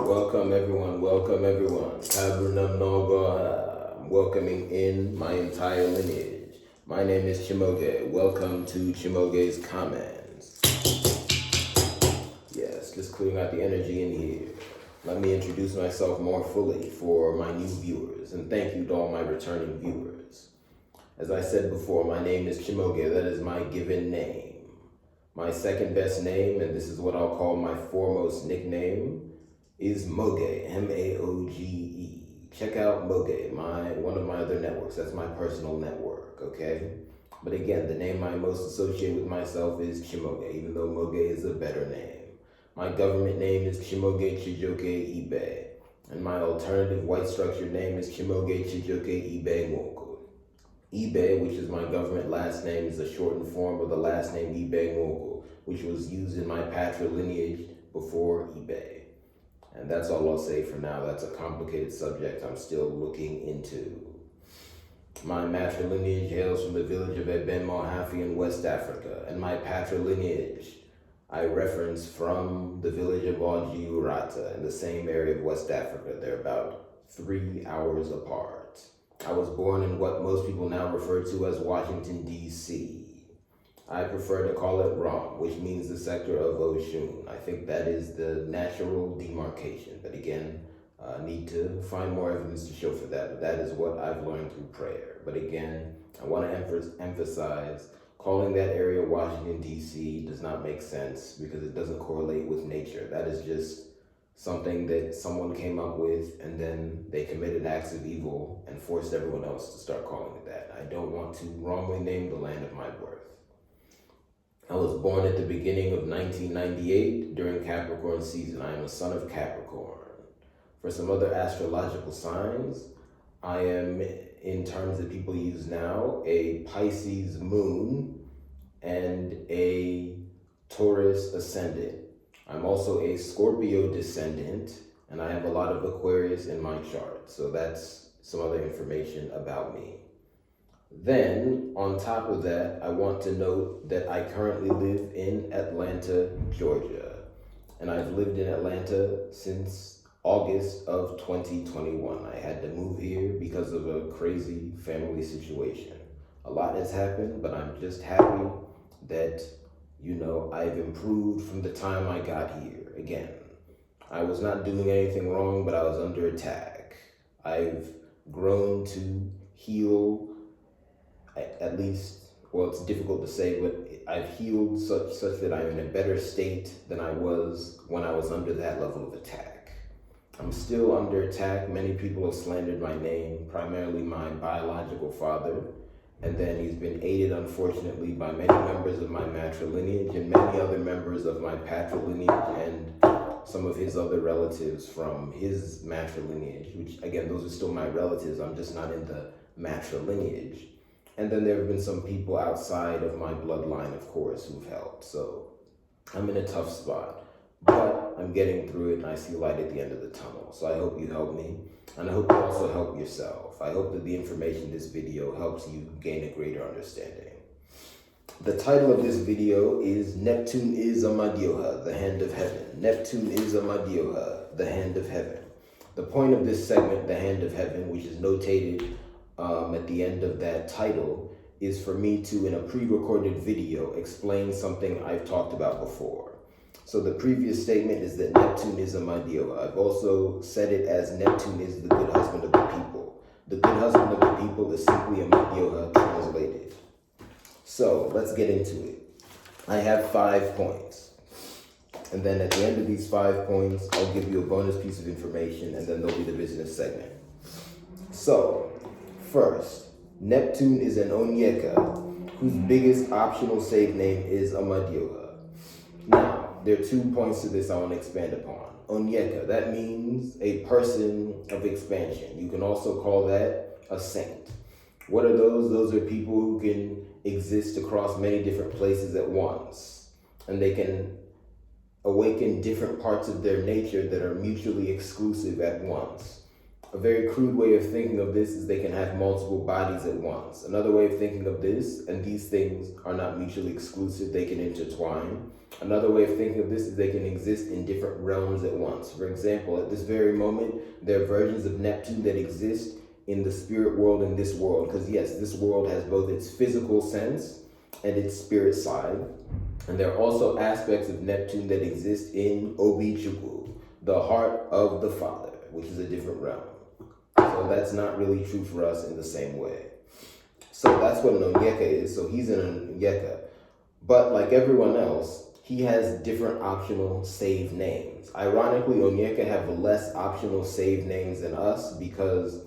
Welcome everyone. I'm welcoming in my entire lineage. My name is Chimaoge. Welcome to Chimaoge's Comments. Yes, just clearing out the energy in here. Let me introduce myself more fully for my new viewers, and thank you to all my returning viewers. As I said before, my name is Chimaoge. That is my given name. My second best name, and this is what I'll call my foremost nickname, is MAOGE, M-A-O-G-E. Check out MAOGE, one of my other networks. That's my personal network, okay? But again, the name I most associate with myself is Chimaoge, even though MAOGE is a better name. My government name is Chimaoge Chijoke Ibe, and my alternative white structured name is Chimaoge Chijoke Ibe Moko. Ibe, which is my government last name, is a shortened form of the last name Ibe Moko, which was used in my patrilineage before Ibe. And that's all I'll say for now. That's a complicated subject I'm still looking into. My matrilineage hails from the village of Eben Mohafi in West Africa, and my patrilineage I reference from the village of Amadioha in the same area of West Africa. They're about 3 hours apart. I was born in what most people now refer to as Washington, D.C. I prefer to call it Rom, which means the sector of Oshun. I think that is the natural demarcation, but again, I need to find more evidence to show for that, but that is what I've learned through prayer. But again, I want to emphasize, calling that area Washington, D.C. does not make sense because it doesn't correlate with nature. That is just something that someone came up with, and then they committed acts of evil and forced everyone else to start calling it that. I don't want to wrongly name the land of my birth. I was born at the beginning of 1998 during Capricorn season. I am a son of Capricorn. For some other astrological signs, I am, in terms that people use now, a Pisces moon and a Taurus ascendant. I'm also a Scorpio descendant, and I have a lot of Aquarius in my chart. So that's some other information about me. Then, on top of that, I want to note that I currently live in Atlanta, Georgia. And I've lived in Atlanta since August of 2021. I had to move here because of a crazy family situation. A lot has happened, but I'm just happy that I've improved from the time I got here. Again, I was not doing anything wrong, but I was under attack. I've grown to heal, at least, well, it's difficult to say, but I've healed such that I'm in a better state than I was when I was under that level of attack. I'm still under attack. Many people have slandered my name, primarily my biological father. And then he's been aided, unfortunately, by many members of my matrilineage and many other members of my patrilineage and some of his other relatives from his matrilineage, which, again, those are still my relatives. I'm just not in the matrilineage. And then there have been some people outside of my bloodline, of course, who've helped. So I'm in a tough spot, but I'm getting through it, and I see light at the end of the tunnel. So I hope you help me, and I hope you also help yourself. I hope that the information in this video helps you gain a greater understanding. The title of this video is Neptune is Amadioha, the hand of heaven. Neptune is Amadioha, the hand of heaven. The point of this segment, the hand of heaven, which is notated at the end of that title, is for me to, in a pre-recorded video, explain something I've talked about before. So the previous statement is that Neptune is Amadioha. I've also said it as Neptune is the good husband of the people. The good husband of the people is simply Amadioha translated. So let's get into it. I have 5 points. And then at the end of these 5 points, I'll give you a bonus piece of information, and then there'll be the business segment. So, first, Neptune is an Onyeka, whose biggest optional save name is Amadioha. Now, there are 2 points to this I want to expand upon. Onyeka, that means a person of expansion. You can also call that a saint. What are those? Those are people who can exist across many different places at once. And they can awaken different parts of their nature that are mutually exclusive at once. A very crude way of thinking of this is they can have multiple bodies at once. Another way of thinking of this, and these things are not mutually exclusive, they can intertwine. Another way of thinking of this is they can exist in different realms at once. For example, at this very moment, there are versions of Neptune that exist in the spirit world and this world. Because yes, this world has both its physical sense and its spirit side. And there are also aspects of Neptune that exist in Obi-Chukwu, the heart of the Father, which is a different realm. So that's not really true for us in the same way. So that's what an Onyeka is. So he's an Onyeka. But like everyone else, he has different optional save names. Ironically, Onyeka have less optional save names than us because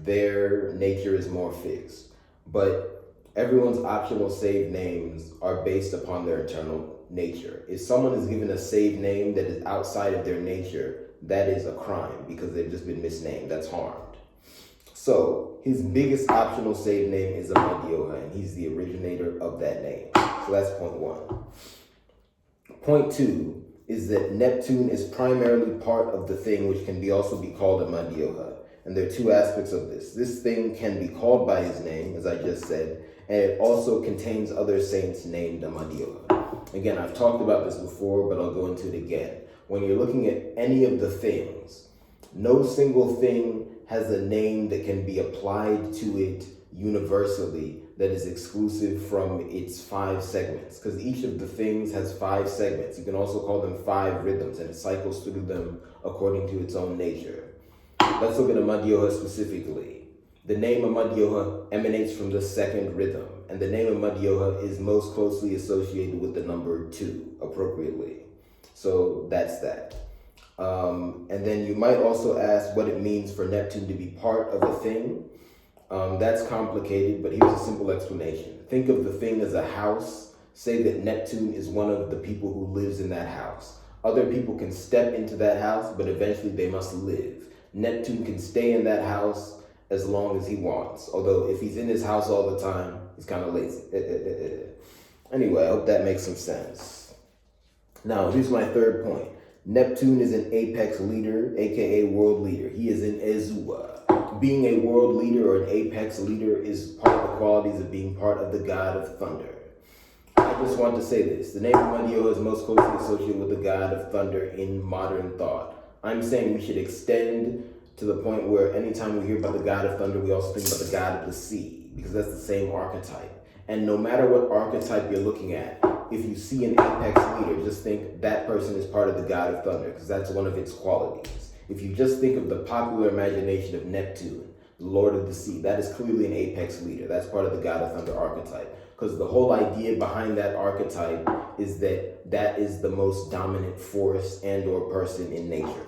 their nature is more fixed. But everyone's optional save names are based upon their internal nature. If someone is given a save name that is outside of their nature, that is a crime because they've just been misnamed. That's harmed. So his biggest optional save name is Amadioha, and he's the originator of that name. So that's point one. Point two is that Neptune is primarily part of the thing which can also be called Amadioha. And there are two aspects of this. This thing can be called by his name, as I just said, and it also contains other saints named Amadioha. Again, I've talked about this before, but I'll go into it again. When you're looking at any of the things, no single thing has a name that can be applied to it universally that is exclusive from its 5 segments, because each of the things has 5 segments. You can also call them 5 rhythms, and it cycles through them according to its own nature. Let's look at Amadioha specifically. The name Amadioha emanates from the 2nd rhythm, and the name Amadioha is most closely associated with the number 2, appropriately. So that's that. And then you might also ask what it means for Neptune to be part of a thing. That's complicated, but here's a simple explanation. Think of the thing as a house. Say that Neptune is one of the people who lives in that house. Other people can step into that house, but eventually they must live. Neptune can stay in that house as long as he wants. Although if he's in his house all the time, he's kind of lazy. Anyway, I hope that makes some sense. Now, here's my third point. Neptune is an apex leader, aka world leader. He is in Ezua. Being a world leader or an apex leader is part of the qualities of being part of the god of thunder. I just want to say this. The name Amadioha is most closely associated with the god of thunder in modern thought. I'm saying we should extend to the point where anytime we hear about the god of thunder, we also think about the god of the sea, because that's the same archetype. And no matter what archetype you're looking at, if you see an apex leader, just think that person is part of the god of thunder, because that's one of its qualities. If you just think of the popular imagination of Neptune, the lord of the sea, that is clearly an apex leader. That's part of the god of thunder archetype, because the whole idea behind that archetype is that that is the most dominant force and or person in nature.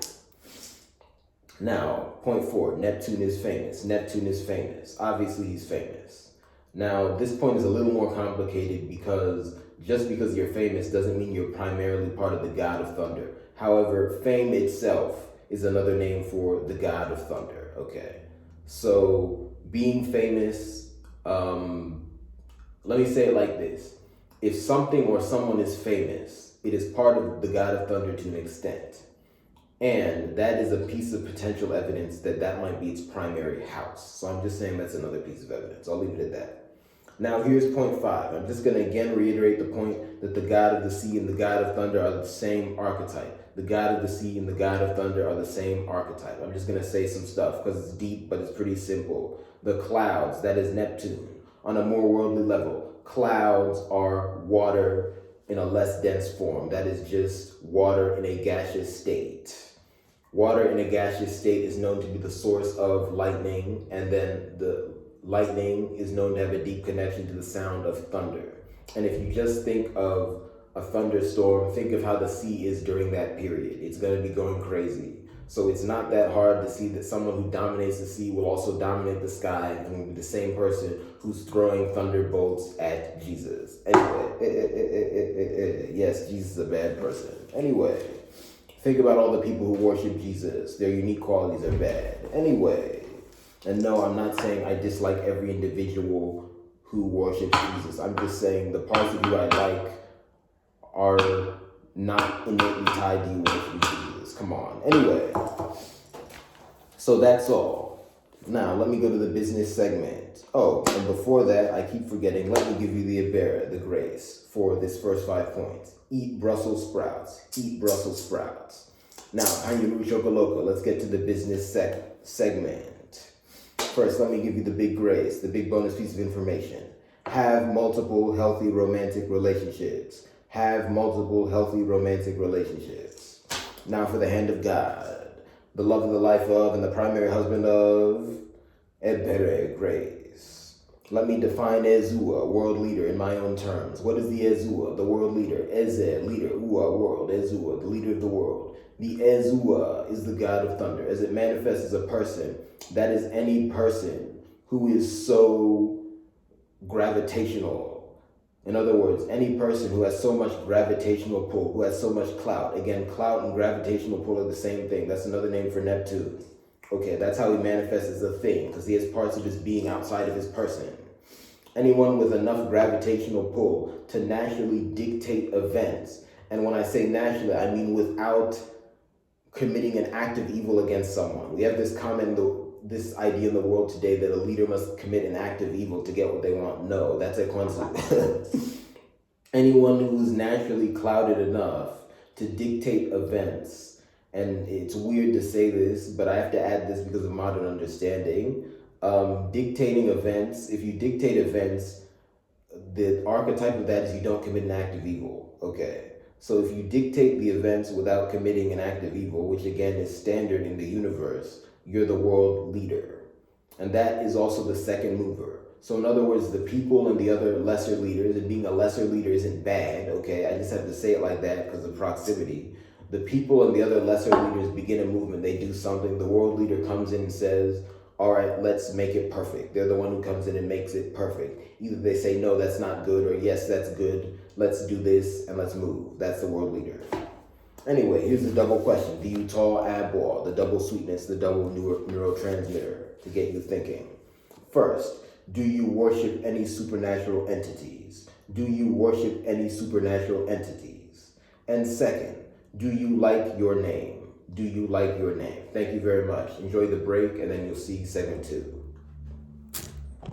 Now, point 4, Neptune is famous. Neptune is famous. Obviously, he's famous. Now, this point is a little more complicated because just because you're famous doesn't mean you're primarily part of the god of thunder. However, fame itself is another name for the god of thunder, okay? So, being famous, let me say it like this. If something or someone is famous, it is part of the god of thunder to an extent. And that is a piece of potential evidence that that might be its primary house. So I'm just saying that's another piece of evidence. I'll leave it at that. Now here's point 5. I'm just going to again reiterate the point that the god of the sea and the god of thunder are the same archetype. The god of the sea and the god of thunder are the same archetype. I'm just going to say some stuff because it's deep, but it's pretty simple. The clouds, that is Neptune. On a more worldly level, clouds are water in a less dense form. That is just water in a gaseous state. Water in a gaseous state is known to be the source of lightning, and then the lightning is known to have a deep connection to the sound of thunder. And if you just think of a thunderstorm, think of how the sea is during that period. It's going to be going crazy. So it's not that hard to see that someone who dominates the sea will also dominate the sky and will be the same person who's throwing thunderbolts at Jesus. Anyway, yes, Jesus is a bad person. Anyway, think about all the people who worship Jesus. Their unique qualities are bad. Anyway, and no, I'm not saying I dislike every individual who worships Jesus. I'm just saying the parts of you I like are not innately tied to you worshiping Jesus. Come on. Anyway, So that's all. Now, let me go to the business segment. Oh, and before that, I keep forgetting, let me give you the Ibera, the grace, for this first 5 points. Eat Brussels sprouts. Eat Brussels sprouts. Now, Hanyu Chocoloco, let's get to the business segment. First, let me give you the big grace, the big bonus piece of information. Have multiple healthy romantic relationships. Have multiple healthy romantic relationships. Now for the hand of God, the love of the life of, and the primary husband of Ebere Grace. Let me define Ezua, world leader, in my own terms. What is the Ezua, the world leader? Eze, leader, Ua, world, Ezua, the leader of the world. The Ezua is the god of thunder. As it manifests as a person, that is any person who is so gravitational. In other words, any person who has so much gravitational pull, who has so much clout. Again, clout and gravitational pull are the same thing. That's another name for Neptune. Okay, that's how he manifests as a thing, because he has parts of his being outside of his person. Anyone with enough gravitational pull to naturally dictate events. And when I say naturally, I mean without committing an act of evil against someone. We have this this idea in the world today that a leader must commit an act of evil to get what they want. No, that's a concept. Anyone who's naturally clouded enough to dictate events, and it's weird to say this, but I have to add this because of modern understanding. Dictating events, if you dictate events, the archetype of that is you don't commit an act of evil, okay? So if you dictate the events without committing an act of evil, which again is standard in the universe, you're the world leader. And that is also the second mover. So in other words, the people and the other lesser leaders, and being a lesser leader isn't bad, okay? I just have to say it like that because of proximity. The people and the other lesser leaders begin a movement, they do something, the world leader comes in and says, all right, let's make it perfect. They're the one who comes in and makes it perfect. Either they say, no, that's not good, or yes, that's good. Let's do this and let's move. That's the world leader. Anyway, here's the double question. Do you tall abwal, the double sweetness, the double neurotransmitter to get you thinking? First, do you worship any supernatural entities? Do you worship any supernatural entities? And second, do you like your name? Do you like your name? Thank you very much. Enjoy the break, and then you'll see segment 2.